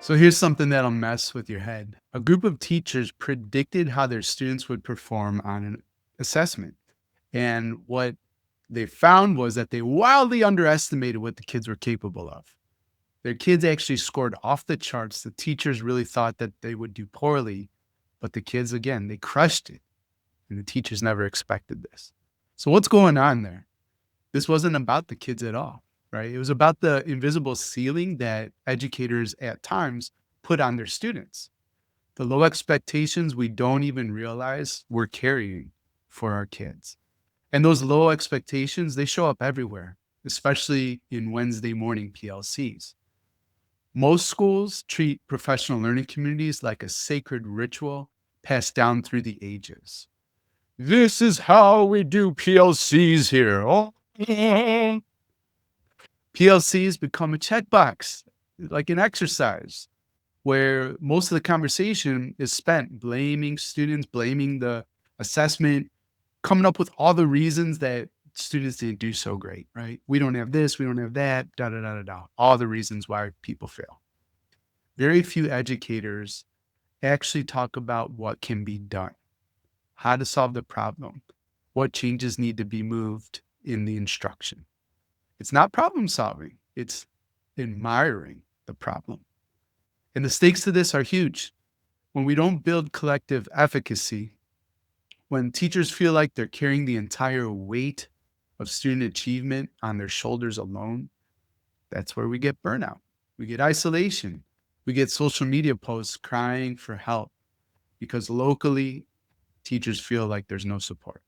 So here's something that'll mess with your head. A group of teachers predicted how their students would perform on an assessment. And what they found was that they wildly underestimated what the kids were capable of. Their kids actually scored off the charts. The teachers really thought that they would do poorly, but the kids, again, they crushed it. And the teachers never expected this. So what's going on there? This wasn't about the kids at all, right? It was about the invisible ceiling that educators at times put on their students. The low expectations we don't even realize we're carrying for our kids. And those low expectations, they show up everywhere, especially in Wednesday morning PLCs. Most schools treat professional learning communities like a sacred ritual passed down through the ages. This is how we do PLCs here. Oh. PLCs become a checkbox, like an exercise, where most of the conversation is spent blaming students, blaming the assessment, coming up with all the reasons that students didn't do so great, right? We don't have this, we don't have that, da da da da da. All the reasons why people fail. Very few educators actually talk about what can be done, how to solve the problem, what changes need to be moved in the instruction. It's not problem solving, it's admiring the problem. And the stakes to this are huge. When we don't build collective efficacy, when teachers feel like they're carrying the entire weight of student achievement on their shoulders alone, that's where we get burnout. We get isolation. We get social media posts crying for help because locally, teachers feel like there's no support.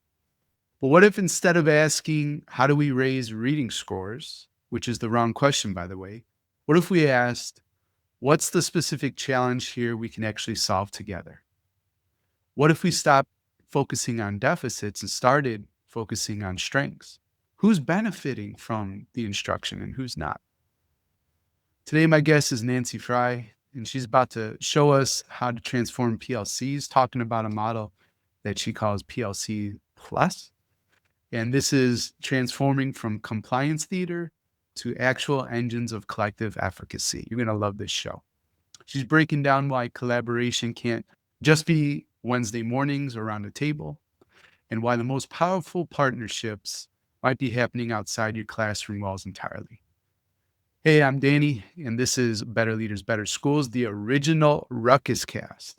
But what if instead of asking, how do we raise reading scores, which is the wrong question, by the way, what if we asked, what's the specific challenge here we can actually solve together? What if we stopped focusing on deficits and started focusing on strengths? Who's benefiting from the instruction and who's not? Today, my guest is Nancy Frey, and she's about to show us how to transform PLCs, talking about a model that she calls PLC Plus. And this is transforming from compliance theater to actual engines of collective efficacy. You're going to love this show. She's breaking down why collaboration can't just be Wednesday mornings around a table, and why the most powerful partnerships might be happening outside your classroom walls entirely. Hey, I'm Danny, and this is Better Leaders, Better Schools, the original Ruckus cast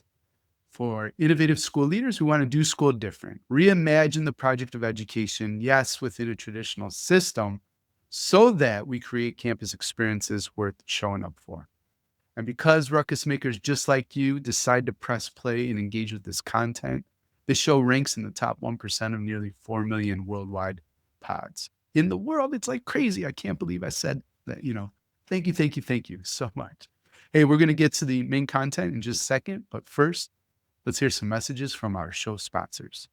for innovative school leaders who want to do school different, reimagine the project of education, yes, within a traditional system, so that we create campus experiences worth showing up for. And because Ruckus Makers just like you decide to press play and engage with this content, this show ranks in the top 1% of nearly 4 million worldwide pods. In the world, it's like crazy. I can't believe I said that, thank you so much. Hey, we're going to get to the main content in just a second, but first, let's hear some messages from our show sponsors.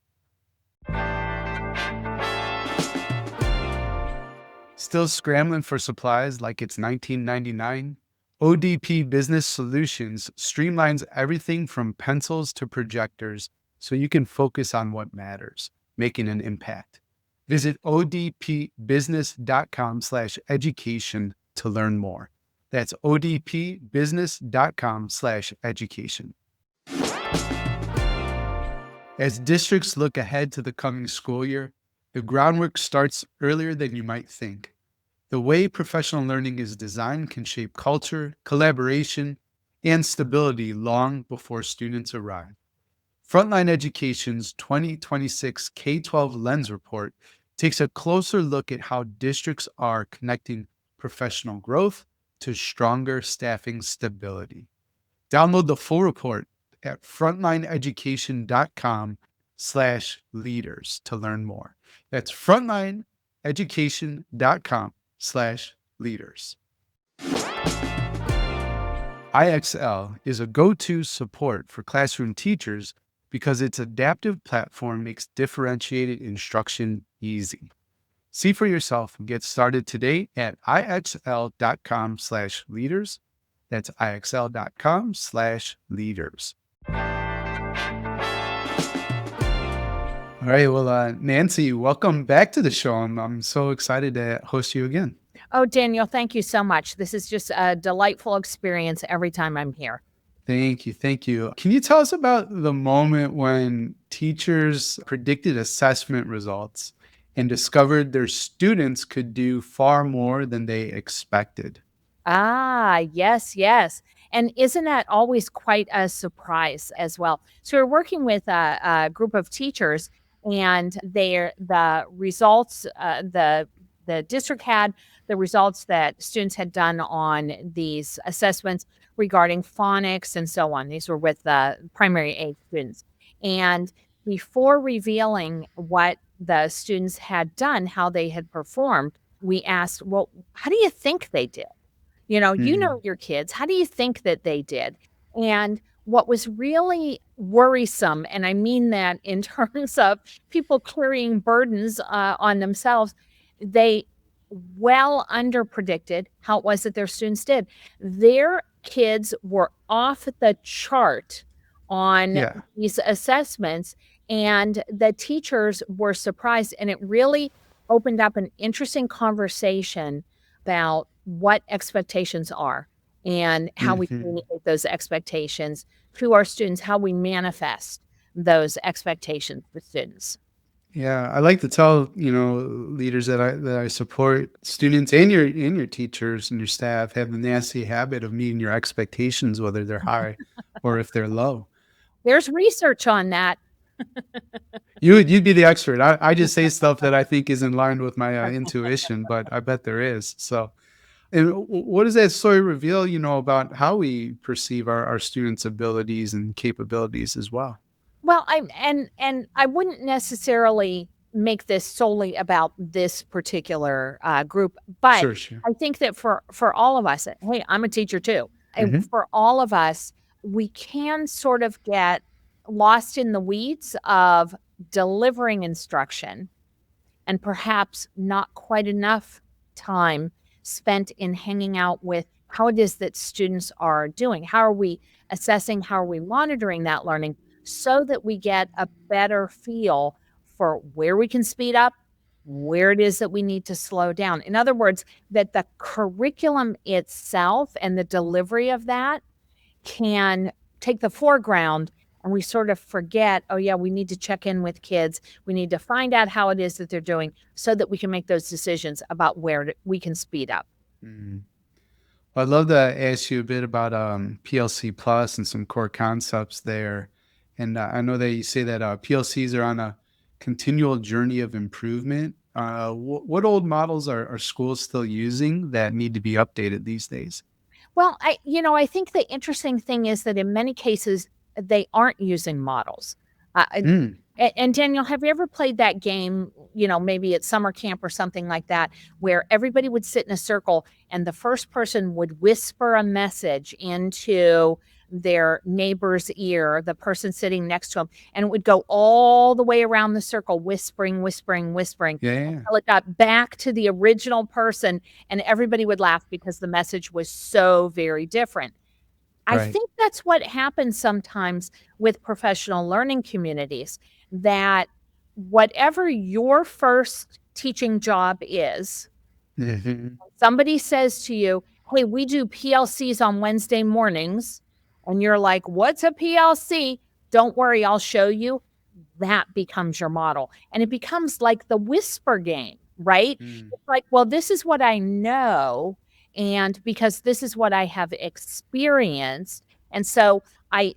Still scrambling for supplies like it's 1999? ODP Business Solutions streamlines everything from pencils to projectors so you can focus on what matters, making an impact. Visit odpbusiness.com/education to learn more. That's odpbusiness.com/education. As districts look ahead to the coming school year, the groundwork starts earlier than you might think. The way professional learning is designed can shape culture, collaboration, and stability long before students arrive. Frontline Education's 2026 K-12 Lens Report takes a closer look at how districts are connecting professional growth to stronger staffing stability. Download the full report at frontlineeducation.com/leaders to learn more. That's frontlineeducation.com/leaders. IXL is a go-to support for classroom teachers because its adaptive platform makes differentiated instruction easy. See for yourself and get started today at ixl.com/leaders. That's ixl.com/leaders. All right. Well, Nancy, welcome back to the show. I'm so excited to host you again. Oh, Daniel, thank you so much. This is just a delightful experience every time I'm here. Thank you. Thank you. Can you tell us about the moment when teachers predicted assessment results and discovered their students could do far more than they expected? Ah, yes, yes. And isn't that always quite a surprise as well? So we're working with a group of teachers, and the results, the district had the results that students had done on these assessments regarding phonics and so on. These were with the primary age students. And before revealing what the students had done, how they had performed, we asked, well, how do you think they did? You know Mm, your kids. How do you think that they did? And what was really worrisome, and I mean that in terms of people carrying burdens on themselves, they well under predicted how it was that their students did. Their kids were off the chart on yeah. these assessments, and the teachers were surprised. And it really opened up an interesting conversation about what expectations are and how we Mhm. communicate those expectations to our students, how we manifest those expectations with students. Yeah, I like to tell, leaders that I support students and your teachers and your staff have the nasty habit of meeting your expectations, whether they're high or if they're low. There's research on that. You'd be the expert. I just say stuff that I think is in line with my intuition, but I bet there is. So, and what does that story reveal, about how we perceive our students' abilities and capabilities as well? Well, and I wouldn't necessarily make this solely about this particular group, but Sure, sure. I think that for all of us, hey, I'm a teacher too. And Hmm. for all of us, we can sort of get lost in the weeds of delivering instruction and perhaps not quite enough time spent in hanging out with how it is that students are doing. How are we assessing? How are we monitoring that learning so that we get a better feel for where we can speed up, where it is that we need to slow down? In other words, that the curriculum itself and the delivery of that can take the foreground, and we sort of forget, oh, yeah, we need to check in with kids. We need to find out how it is that they're doing so that we can make those decisions about we can speed up. Mm. Well, I'd love to ask you a bit about PLC Plus and some core concepts there. And I know that you say that PLCs are on a continual journey of improvement. What old models are schools still using that need to be updated these days? Well, I think the interesting thing is that in many cases, they aren't using models. Mm, And Daniel, have you ever played that game, maybe at summer camp or something like that, where everybody would sit in a circle and the first person would whisper a message into their neighbor's ear, the person sitting next to him, and it would go all the way around the circle, whispering, whispering, whispering, yeah, yeah, until it got back to the original person, and everybody would laugh because the message was so very different. I right. think that's what happens sometimes with professional learning communities, that whatever your first teaching job is, Mhm. somebody says to you, "Hey, we do PLCs on Wednesday mornings." And you're like, "What's a PLC?" "Don't worry, I'll show you." That becomes your model. And it becomes like the whisper game, right? Mm, It's like, well, this is what I know. And because this is what I have experienced. And so I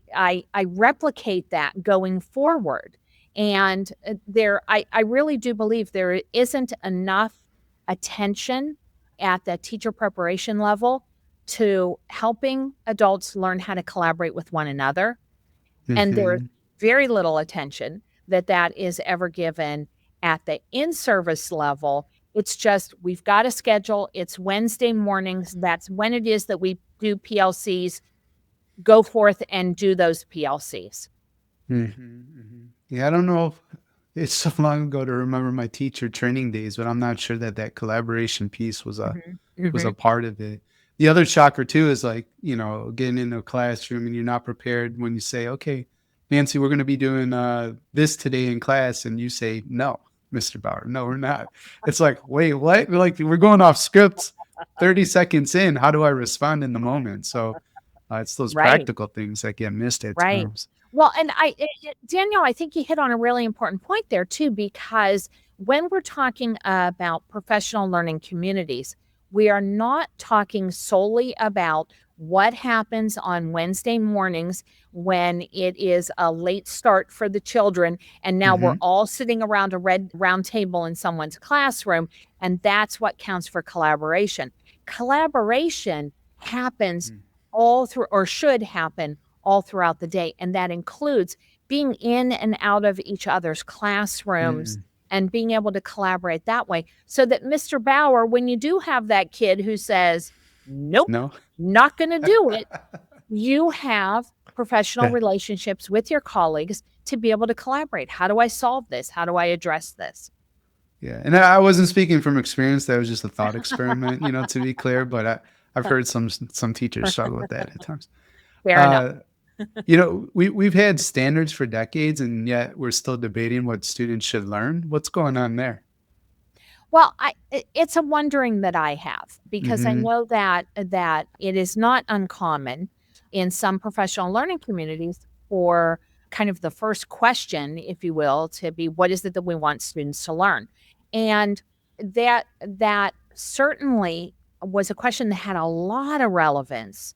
replicate that going forward. And I really do believe there isn't enough attention at the teacher preparation level to helping adults learn how to collaborate with one another, and there's mhm, very little attention that is ever given at the in-service level. It's just, we've got a schedule. It's Wednesday mornings. That's when it is that we do PLCs. Go forth and do those PLCs. mhm, mhm. Yeah, I don't know if it's so long ago to remember my teacher training days, but I'm not sure that that collaboration piece Mhm, was a mhm. part of it. The other shocker too is like, getting into a classroom and you're not prepared when you say, "Okay, Nancy, we're going to be doing this today in class," and you say, "No, Mr. Bauer, no, we're not." It's like, wait, what? We're like we're going off script. 30 seconds in, how do I respond in the moment? So it's those Right. practical things that get missed at Right. times. Well, and Danielle, I think you hit on a really important point there too, because when we're talking about professional learning communities, we are not talking solely about what happens on Wednesday mornings when it is a late start for the children, and now we're Hmm. all sitting around a red round table in someone's classroom, and that's what counts for collaboration. Collaboration happens all through, or should happen all throughout the day. And that includes being in and out of each other's classrooms Mm. and being able to collaborate that way. So that Mr. Bauer, when you do have that kid who says, nope, No? not going to do it, you have professional Yeah. relationships with your colleagues to be able to collaborate. How do I solve this? How do I address this? Yeah. And I wasn't speaking from experience. That was just a thought experiment, to be clear. But I've heard some teachers struggle with that at times. Fair enough. Uh, we've had standards for decades, and yet we're still debating what students should learn. What's going on there? Well, it's a wondering that I have, because I Hmm. know that it is not uncommon in some professional learning communities for kind of the first question, if you will, to be, what is it that we want students to learn? And that certainly was a question that had a lot of relevance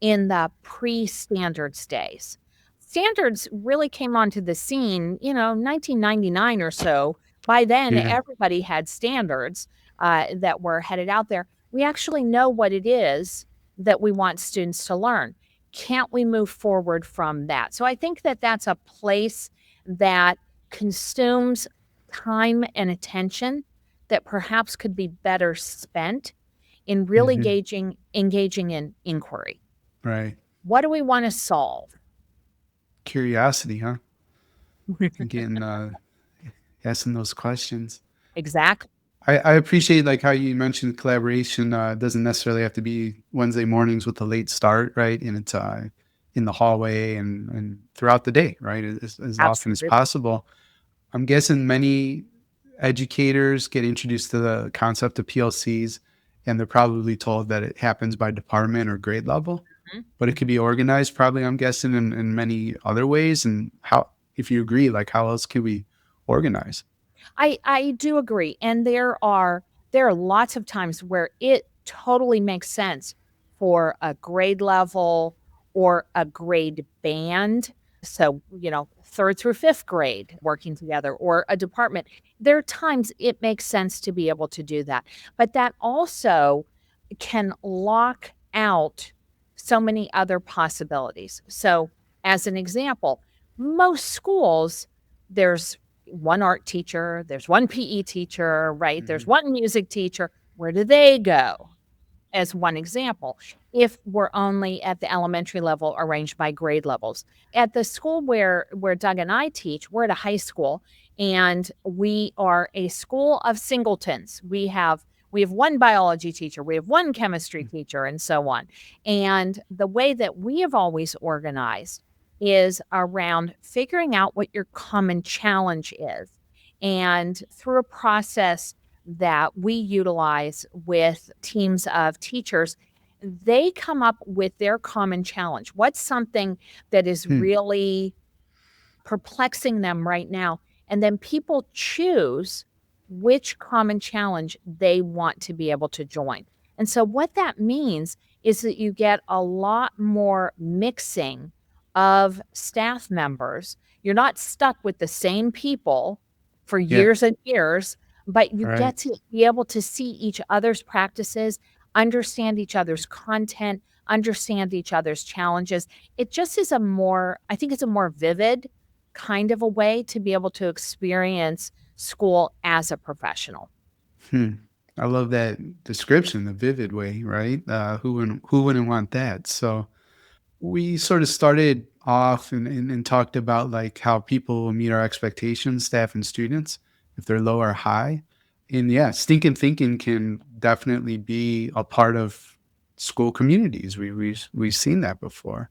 in the pre-standards days. Standards really came onto the scene, 1999 or so. By then, Yeah. everybody had standards that were headed out there. We actually know what it is that we want students to learn. Can't we move forward from that? So I think that that's a place that consumes time and attention that perhaps could be better spent in really Hmm. engaging in inquiry. Right. What do we want to solve? Curiosity, huh? Again, asking those questions. Exactly. I appreciate like how you mentioned collaboration doesn't necessarily have to be Wednesday mornings with a late start, right? And it's in the hallway and throughout the day, right? As often as Absolutely. possible. I'm guessing many educators get introduced to the concept of PLCs, and they're probably told that it happens by department or grade level, but it could be organized probably, I'm guessing, in many other ways. And how, if you agree, like how else can we organize? I do agree, and there are lots of times where it totally makes sense for a grade level or a grade band. So, 3rd through 5th grade working together, or a department. There are times it makes sense to be able to do that. But that also can lock out so many other possibilities. So, as an example, most schools, there's one art teacher, there's one PE teacher, right? There's Mhm. one music teacher. Where do they go? As one example, if we're only at the elementary level arranged by grade levels. At the school where Doug and I teach, we're at a high school, and we are a school of singletons. We have one biology teacher, we have one chemistry teacher, and so on. And the way that we have always organized is around figuring out what your common challenge is. And through a process that we utilize with teams of teachers, they come up with their common challenge. What's something that is Hmm. really perplexing them right now? And then people choose which common challenge they want to be able to join. And so, what that means is that you get a lot more mixing of staff members. You're not stuck with the same people for Yeah. years and years, but you Right. get to be able to see each other's practices, understand each other's content, understand each other's challenges. It just is I think it's a more vivid kind of a way to be able to experience school as a professional. Hmm. I love that description, the vivid way, right? Who wouldn't want that? So we sort of started off and talked about like how people will meet our expectations, staff and students, if they're low or high. And yeah, stinking thinking can definitely be a part of school communities. We've seen that before.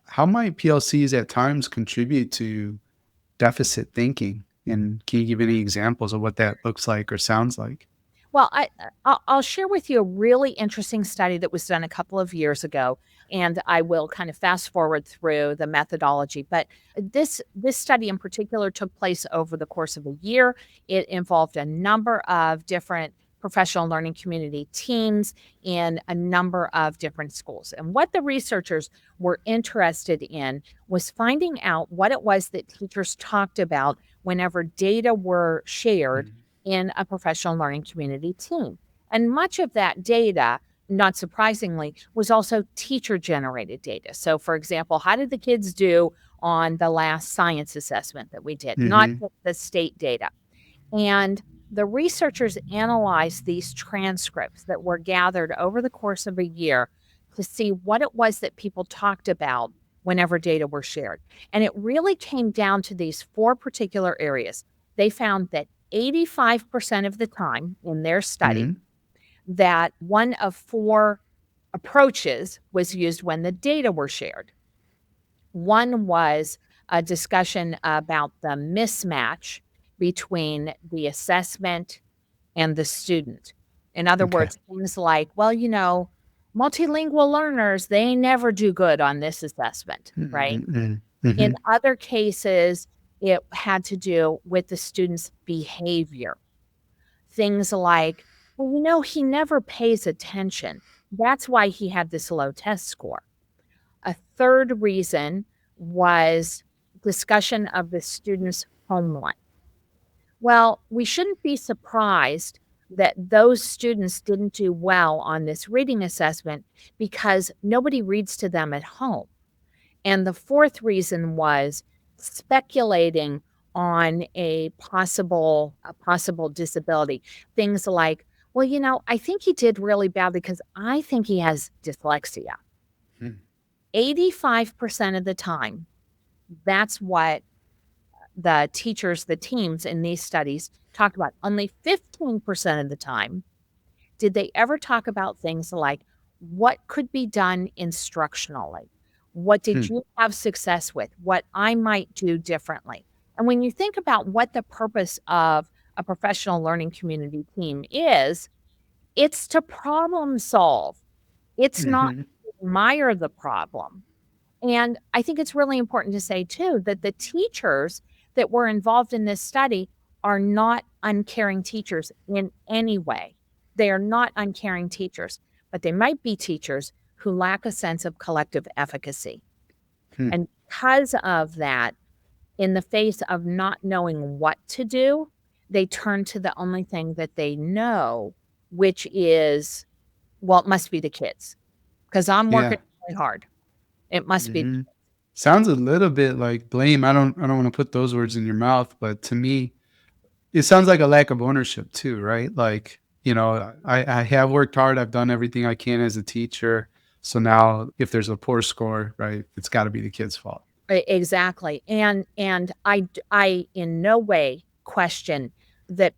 How might PLCs at times contribute to deficit thinking? And can you give any examples of what that looks like or sounds like? Well, I'll share with you a really interesting study that was done a couple of years ago, and I will kind of fast forward through the methodology. But this study in particular took place over the course of a year. It involved a number of different professional learning community teams in a number of different schools. And what the researchers were interested in was finding out what it was that teachers talked about whenever data were shared Mhm. in a professional learning community team. And much of that data, not surprisingly, was also teacher generated data. So, for example, how did the kids do on the last science assessment that we did? Not Mhm. just the state data. And the researchers analyzed these transcripts that were gathered over the course of a year to see what it was that people talked about whenever data were shared. And it really came down to these four particular areas. They found that 85% of the time in their study, Mhm. that one of four approaches was used when the data were shared. One was a discussion about the mismatch between the assessment and the student. In other Okay. words, things like, well, multilingual learners, they never do good on this assessment, right? Mhm. Mhm. In Mhm. other cases, it had to do with the student's behavior. Things like, well, he never pays attention. That's why he had this low test score. A third reason was discussion of the student's home life. Well, we shouldn't be surprised that those students didn't do well on this reading assessment because nobody reads to them at home. And the fourth reason was speculating on a possible disability. Things like, well, I think he did really badly because I think he has dyslexia. Mhm. 85% of the time, that's what the teachers, the teams in these studies talked about. Only 15% of the time did they ever talk about things like what could be done instructionally? What did Hmm. you have success with? What I might do differently? And when you think about what the purpose of a professional learning community team is, it's to problem solve. It's not Mhm. to admire the problem. And I think it's really important to say, too, that the teachers that were involved in this study are not uncaring teachers in any way. They are not uncaring teachers, but they might be teachers who lack a sense of collective efficacy. Hmm. And because of that, in the face of not knowing what to do, they turn to the only thing that they know, which is, well, it must be the kids because I'm working Yeah. really hard. It must be. Mhm. Sounds a little bit like blame. I don't want to put those words in your mouth, but to me, it sounds like a lack of ownership too, right? Like, I have worked hard. I've done everything I can as a teacher. So now if there's a poor score, right, it's got to be the kid's fault. Exactly, and I in no way question that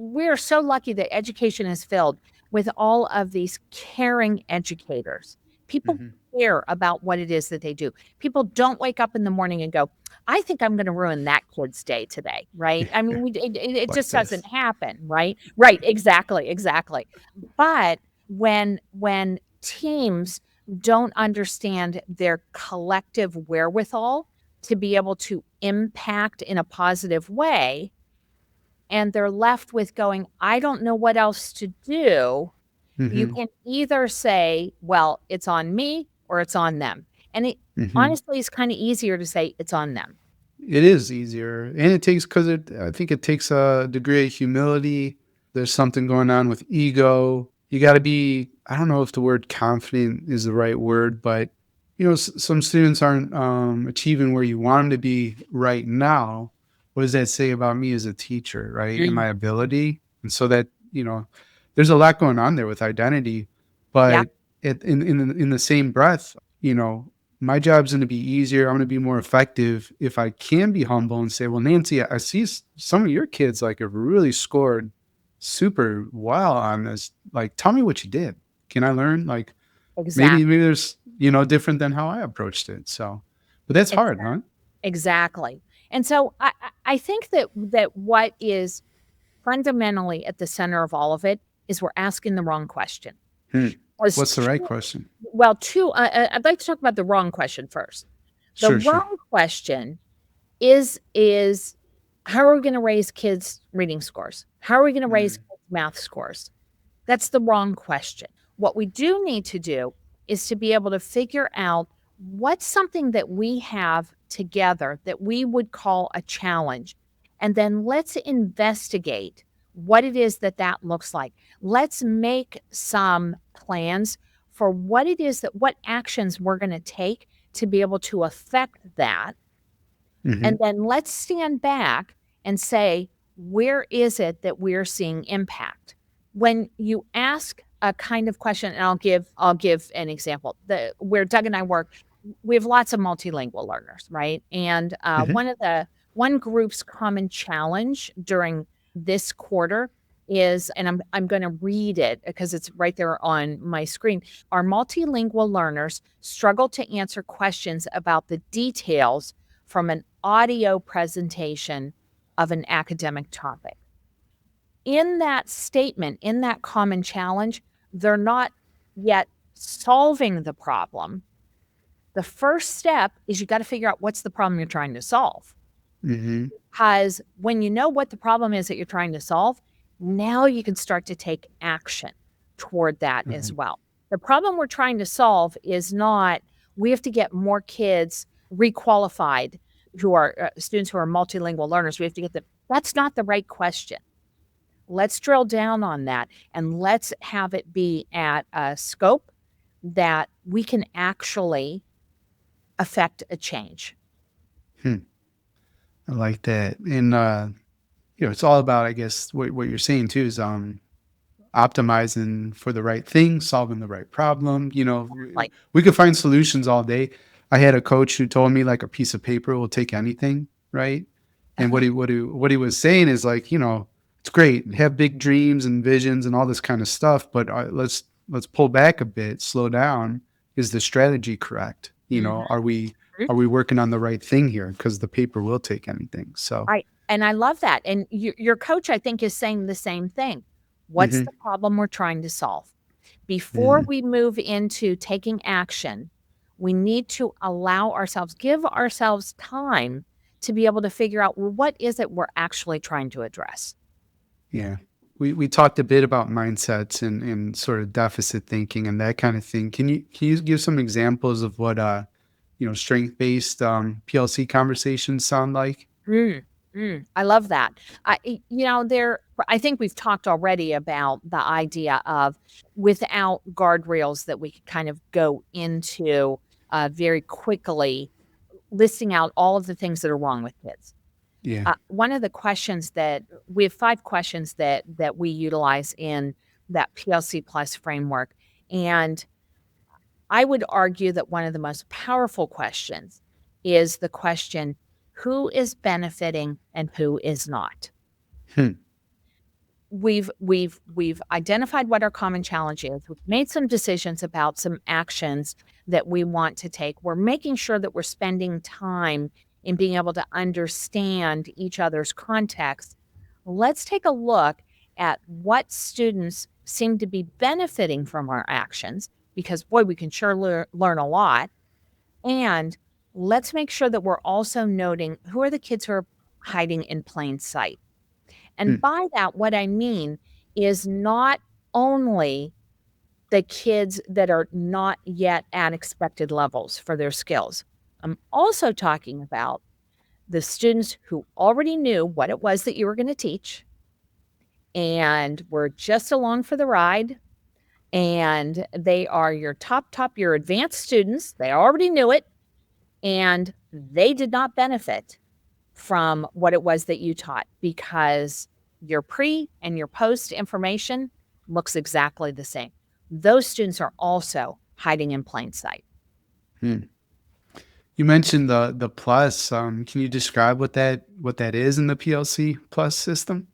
we are so lucky that education is filled with all of these caring educators. People Mhm. care about what it is that they do. People don't wake up in the morning and go, "I think I'm gonna ruin that kid's day today," right? I mean, it Like just doesn't this. happen, right? Right, exactly, exactly. But when teams don't understand their collective wherewithal to be able to impact in a positive way, and they're left with going, "I don't know what else to do." You Mhm. can either say, "Well, it's on me," or "It's on them." And it Mhm. honestly is kinda easier to say, "It's on them." It is easier, and it takes because I think it takes a degree of humility. There's something going on with ego. You gotta be I don't know if the word confident is the right word, but, some students aren't, achieving where you want them to be right now. What does that say about me as a teacher, right, and Mm. my ability? And so that, there's a lot going on there with identity, Yeah, but in the same breath, my job's going to be easier. I'm going to be more effective if I can be humble and say, "Well, Nancy, I see some of your kids like have really scored super well on this. Like, tell me what you did. Can I learn? Like, maybe exactly, there's different than how I approached it." So, but that's hard, huh? exactly. And so I think that what is fundamentally at the center of all of it is we're asking the wrong question. What's the right question? Well, I'd like to talk about the wrong question first. The Sure. wrong question is how are we going to raise kids' reading scores? How are we going to raise kids' math scores? That's the wrong question. What we do need to do is to be able to figure out what's something that we have together that we would call a challenge. And then let's investigate what it is that looks like. Let's make some plans for what it is what actions we're going to take to be able to affect that. And then let's stand back and say, where is it that we're seeing impact? When you ask a kind of question, and I'll give an example. Where Doug and I work, we have lots of multilingual learners, right? And one group's common challenge during this quarter is, and I'm going to read it because it's right there on my screen. Our multilingual learners struggle to answer questions about the details from an audio presentation of an academic topic. In that statement, in that common challenge, they're not yet solving the problem. The first step is you got to figure out what's the problem you're trying to solve. Because when you know what the problem is that you're trying to solve, now you can start to take action toward that as well. The problem we're trying to solve is not, we have to get more kids requalified who are students who are multilingual learners. We have to get them. That's not the right question. Let's drill down on that and let's have it be at a scope that we can actually affect a change. I like that. And, it's all about, I guess, what you're saying too is optimizing for the right thing, solving the right problem. We could find solutions all day. I had a coach who told me like a piece of paper will take anything, right? And what he was saying is like, it's great, have big dreams and visions and all this kind of stuff, but let's pull back a bit, slow down. Is the strategy correct? Are we working on the right thing here? Because the paper will take anything. So and I love that. And your coach, I think, is saying the same thing. What's the problem we're trying to solve? Before we move into taking action, we need to give ourselves time to be able to figure out, well, what is it we're actually trying to address? Yeah. We talked a bit about mindsets and sort of deficit thinking and that kind of thing. Can you give some examples of what strength-based PLC conversations sound like? I love that. I think we've talked already about the idea of without guardrails that we could kind of go into very quickly listing out all of the things that are wrong with kids. Yeah. One of the questions we have 5 questions that we utilize in that PLC Plus framework. And I would argue that one of the most powerful questions is the question, who is benefiting and who is not? We've identified what our common challenge is. We've made some decisions about some actions that we want to take. We're making sure that we're spending time in being able to understand each other's context. Let's take a look at what students seem to be benefiting from our actions, because boy, we can sure learn a lot. And let's make sure that we're also noting who are the kids who are hiding in plain sight. And by that, what I mean is not only the kids that are not yet at expected levels for their skills. I'm also talking about the students who already knew what it was that you were going to teach and were just along for the ride. And they are your your advanced students. They already knew it. And they did not benefit from what it was that you taught because your pre and your post information looks exactly the same. Those students are also hiding in plain sight. You mentioned the plus. Can you describe what that is in the PLC plus system?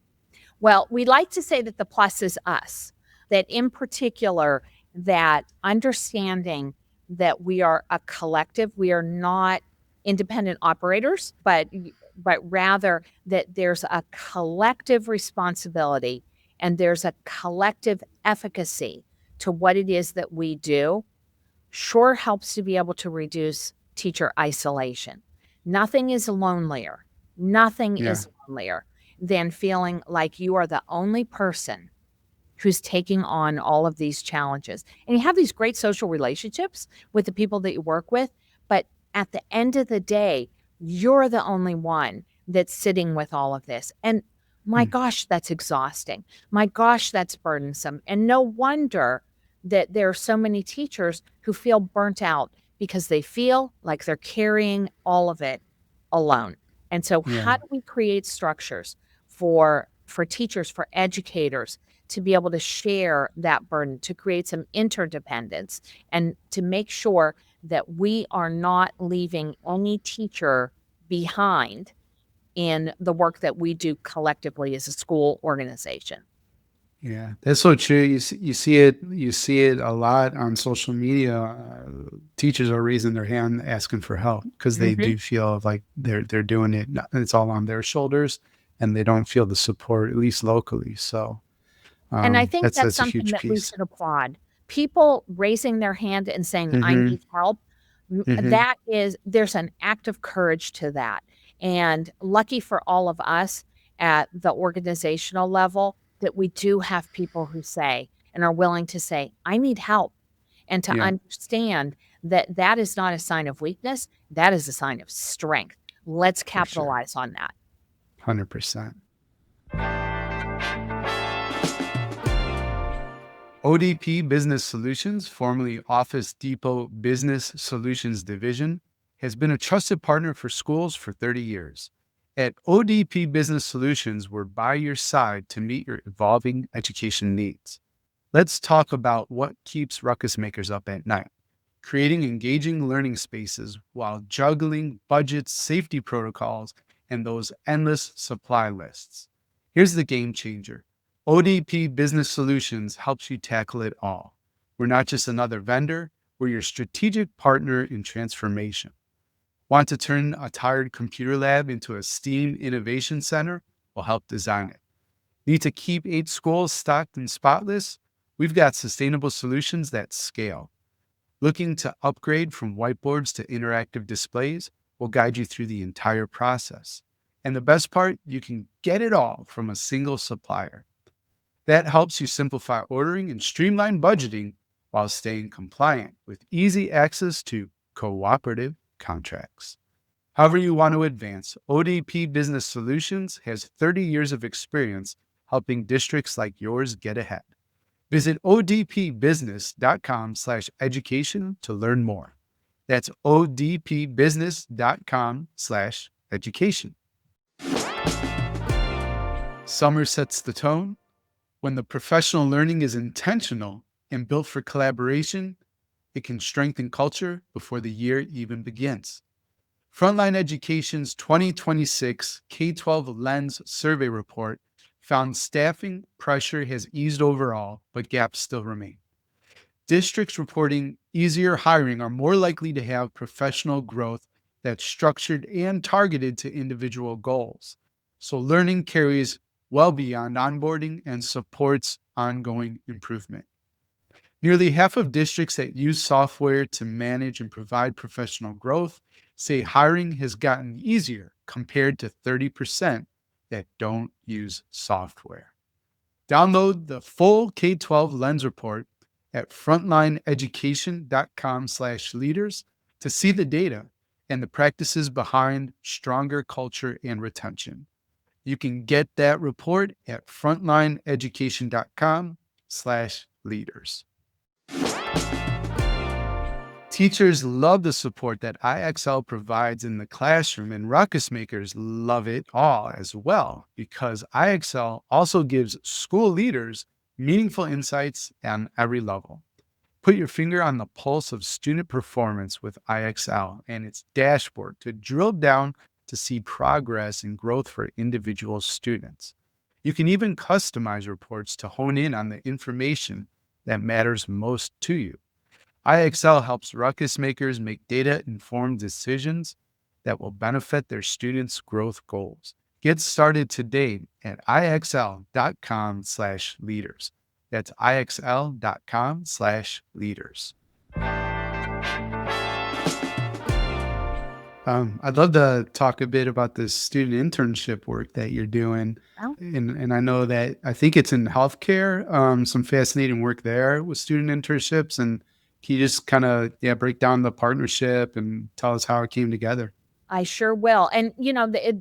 Well, we like to say that the plus is us, that in particular, that understanding that we are a collective, we are not independent operators, but but rather that there's a collective responsibility and there's a collective efficacy to what it is that we do, sure helps to be able to reduce teacher isolation. Nothing is lonelier. Nothing Yeah. is lonelier than feeling like you are the only person who's taking on all of these challenges. And you have these great social relationships with the people that you work with, but at the end of the day, you're the only one that's sitting with all of this. And my Mm. gosh, that's exhausting. My gosh, that's burdensome. And no wonder that there are so many teachers who feel burnt out because they feel like they're carrying all of it alone. And so Yeah. how do we create structures for teachers, for educators to be able to share that burden, to create some interdependence, and to make sure that we are not leaving any teacher behind in the work that we do collectively as a school organization? Yeah, that's so true. You see it a lot on social media. Teachers are raising their hand, asking for help because they Mhm. do feel like they're doing it. It's all on their shoulders, and they don't feel the support, at least locally. So And I think that's that's a something huge that we piece. should applaud. People raising their hand and saying, "I Hmm. need help," Hmm. that is there's an act of courage to that. And lucky for all of us at the organizational level that we do have people who say and are willing to say, "I need help," and to Yeah, understand that that is not a sign of weakness, that is a sign of strength. Let's for sure, capitalize on that. 100%. ODP Business Solutions, formerly Office Depot Business Solutions Division, has been a trusted partner for schools for 30 years. At ODP Business Solutions, we're by your side to meet your evolving education needs. Let's talk about what keeps Ruckus Makers up at night. Creating engaging learning spaces while juggling budgets, safety protocols, and those endless supply lists. Here's the game changer. ODP Business Solutions helps you tackle it all. We're not just another vendor, we're your strategic partner in transformation. Want to turn a tired computer lab into a STEAM innovation center? We'll help design it. Need to keep 8 schools stocked and spotless? We've got sustainable solutions that scale. Looking to upgrade from whiteboards to interactive displays? We'll guide you through the entire process. And the best part, you can get it all from a single supplier. That helps you simplify ordering and streamline budgeting while staying compliant with easy access to cooperative contracts. However you want to advance, ODP Business Solutions has 30 years of experience helping districts like yours get ahead. Visit odpbusiness.com/education to learn more. That's odpbusiness.com/education. Summer sets the tone. When the professional learning is intentional and built for collaboration, it can strengthen culture before the year even begins. Frontline Education's 2026 K-12 Lens Survey Report found staffing pressure has eased overall, but gaps still remain. Districts reporting easier hiring are more likely to have professional growth that's structured and targeted to individual goals. So learning carries well beyond onboarding and supports ongoing improvement. Nearly half of districts that use software to manage and provide professional growth say hiring has gotten easier compared to 30% that don't use software. Download the full K-12 Lens Report at frontlineeducation.com/leaders to see the data and the practices behind stronger culture and retention. You can get that report at frontlineeducation.com/leaders. Teachers love the support that IXL provides in the classroom, and Ruckus Makers love it all as well because IXL also gives school leaders meaningful insights on every level. Put your finger on the pulse of student performance with IXL and its dashboard to drill down to see progress and growth for individual students. You can even customize reports to hone in on the information that matters most to you. IXL helps Ruckus Makers make data informed decisions that will benefit their students' growth goals. Get started today at ixl.com/leaders. That's ixl.com/leaders. I'd love to talk a bit about the student internship work that you're doing. Well, And I know that I think it's in healthcare, some fascinating work there with student internships. And can you just kind of, break down the partnership and tell us how it came together? I sure will. And,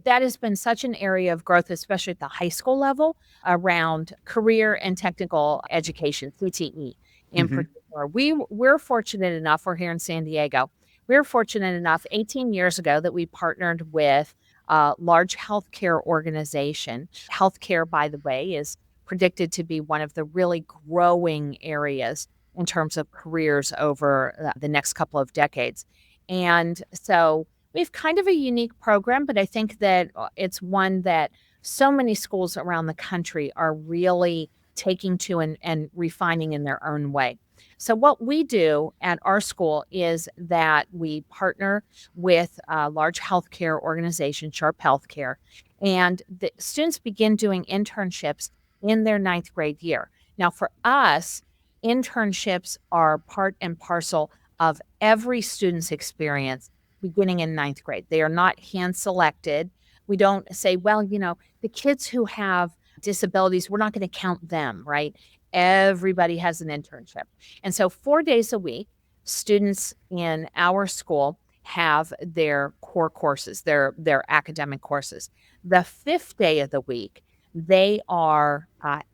that has been such an area of growth, especially at the high school level around career and technical education, CTE in Hmm. particular. We're fortunate enough, we're here in San Diego. We're fortunate enough 18 years ago that we partnered with a large healthcare organization. Healthcare, by the way, is predicted to be one of the really growing areas in terms of careers over the next couple of decades. And so we have kind of a unique program, but I think that it's one that so many schools around the country are really taking to and refining in their own way. So, what we do at our school is that we partner with a large healthcare organization, Sharp Healthcare, and the students begin doing internships in their ninth grade year. Now, for us, internships are part and parcel of every student's experience beginning in ninth grade. They are not hand selected. We don't say, well, the kids who have disabilities, we're not going to count them, right? Everybody has an internship. And so 4 days a week, students in our school have their core courses, their academic courses. The fifth day of the week, they are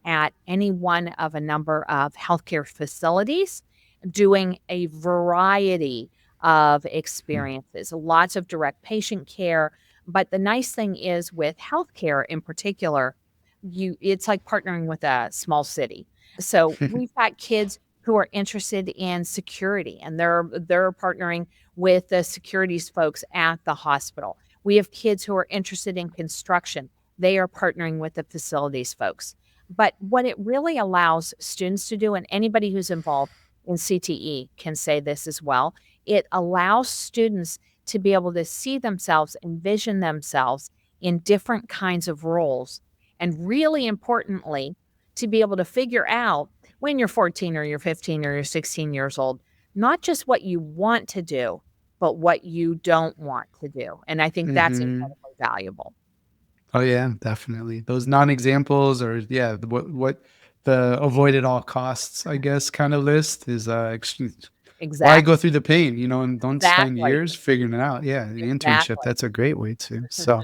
at any one of a number of healthcare facilities doing a variety of experiences, lots of direct patient care. But the nice thing is with healthcare in particular, it's like partnering with a small city. So we've got kids who are interested in security and they're partnering with the securities folks at the hospital. We have kids who are interested in construction. They are partnering with the facilities folks. But what it really allows students to do, and anybody who's involved in CTE can say this as well, it allows students to be able to see themselves, envision themselves in different kinds of roles. And really importantly, to be able to figure out when you're 14 or you're 15 or you're 16 years old, not just what you want to do, but what you don't want to do. And I think that's Hmm. incredibly valuable. Oh yeah, definitely. Those non-examples or what the avoid at all costs, I guess, kind of list is why go Exactly. through the pain, and don't spend Exactly. years figuring it out. Yeah, the internship, Exactly. that's a great way to. So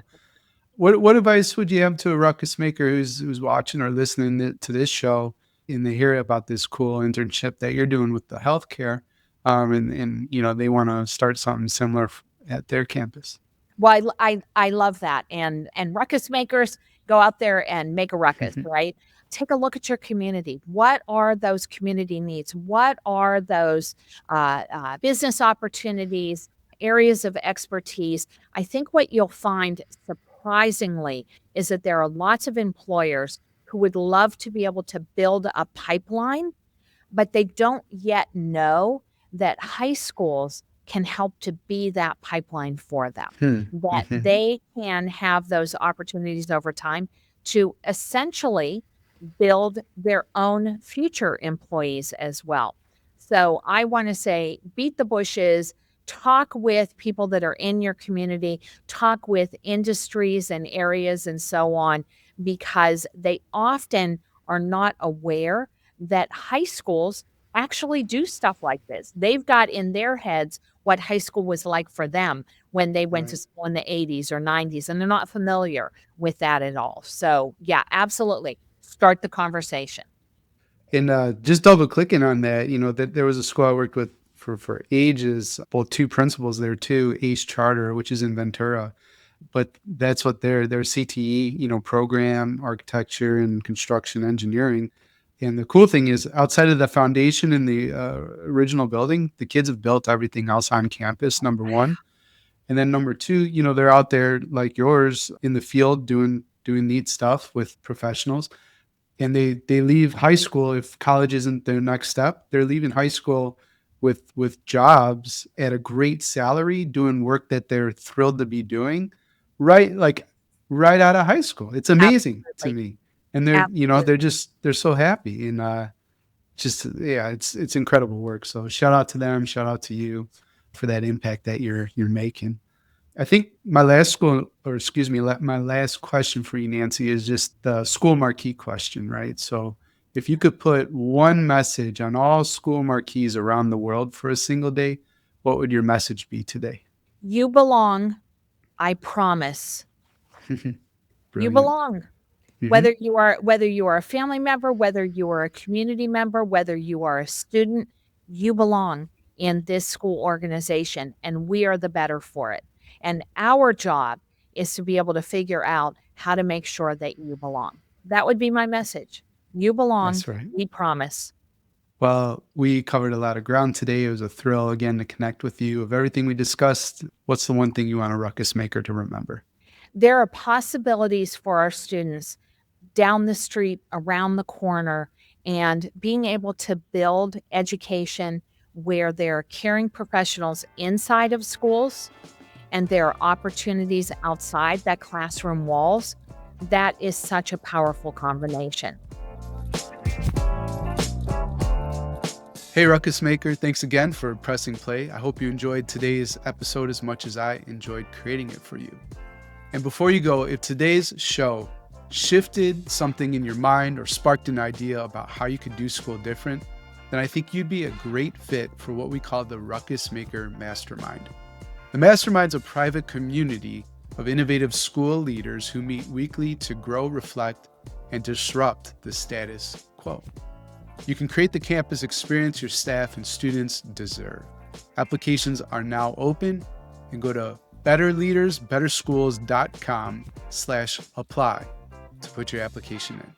what advice would you have to a ruckus maker who's watching or listening to this show and they hear about this cool internship that you're doing with the healthcare, and they want to start something similar at their campus? Well, I love that, and ruckus makers, go out there and make a ruckus, right? Take a look at your community. What are those community needs? What are those business opportunities, areas of expertise? I think what you'll find surprisingly is that there are lots of employers who would love to be able to build a pipeline, but they don't yet know that high schools can help to be that pipeline for them, Hmm. that Mhm. they can have those opportunities over time to essentially build their own future employees as well. So I want to say beat the bushes, talk with people that are in your community, talk with industries and areas and so on, because they often are not aware that high schools actually do stuff like this. They've got in their heads what high school was like for them when they went to Right. school in the 80s or 90s, and they're not familiar with that at all. So, yeah, absolutely. Start the conversation. And just double clicking on that, that there was a school I worked with for ages, both two principals there too, Ace Charter, which is in Ventura. But that's what their CTE, program, architecture and construction engineering. And the cool thing is outside of the foundation in the original building, the kids have built everything else on campus, number one. And then number two, they're out there like yours in the field doing neat stuff with professionals. And they leave high school if college isn't their next step. They're leaving high school with jobs at a great salary, doing work that they're thrilled to be doing, right? Like right out of high school. It's amazing to Absolutely. me. And they're, Absolutely. they're so happy. And just yeah, it's incredible work. So shout out to them, shout out to you for that impact that you're making. I think my last my last question for you, Nancy, is just the school marquee question, right? So if you could put one message on all school marquees around the world for a single day, what would your message be today? You belong, I promise. You Brilliant. belong. Hmm. Whether you are a family member, whether you are a community member, whether you are a student, you belong in this school organization, and we are the better for it. And our job is to be able to figure out how to make sure that you belong. That would be my message. You belong, That's right. we promise. Well, we covered a lot of ground today. It was a thrill again to connect with you. Of everything we discussed, what's the one thing you want a ruckus maker to remember? There are possibilities for our students down the street, around the corner, and being able to build education where there are caring professionals inside of schools and there are opportunities outside that classroom walls. That is such a powerful combination. Hey, Ruckus Maker, thanks again for pressing play. I hope you enjoyed today's episode as much as I enjoyed creating it for you. And before you go, if today's show shifted something in your mind or sparked an idea about how you could do school different, then I think you'd be a great fit for what we call the Ruckus Maker Mastermind. The Mastermind's a private community of innovative school leaders who meet weekly to grow, reflect, and disrupt the status quo. You can create the campus experience your staff and students deserve. Applications are now open, and go to betterleadersbetterschools.com/apply to put your application in.